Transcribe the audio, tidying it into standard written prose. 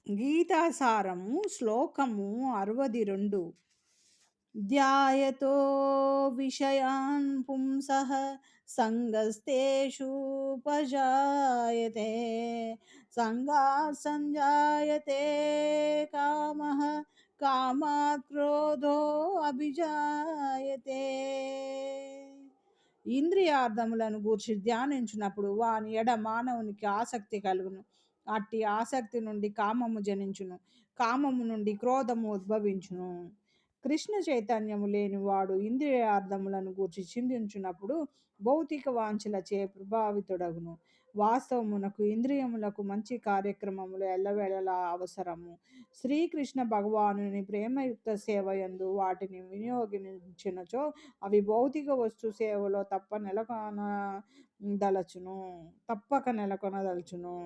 గీతాసారము శ్లోకము 62. ధ్యాయతో విషయాన్ పుంసః సంగస్తేషూపజాయతే సంగాత్ సంజాయతే కామః కామాత్ క్రోధో అభిజాయతే. ఇంద్రియార్థములను గూర్చి ధ్యానించినప్పుడు వాని ఎడ మానవునికి ఆసక్తి కలుగును. అట్టి ఆసక్తి నుండి కామము జనించును, కామము నుండి క్రోధము ఉద్భవించును. కృష్ణ చైతన్యము లేనివాడు ఇంద్రియార్థములను గూర్చి చింతించినప్పుడు భౌతిక వాంఛలచే ప్రభావితుడగును. వాస్తవమునకు ఇంద్రియములకు మంచి కార్యక్రమములు ఎల్లవేళలా అవసరము. శ్రీకృష్ణ భగవానుని ప్రేమయుక్త సేవయందు వాటిని వినియోగించినచో అవి భౌతిక వస్తు సేవలో తప్పక నెలకొనదలుచును.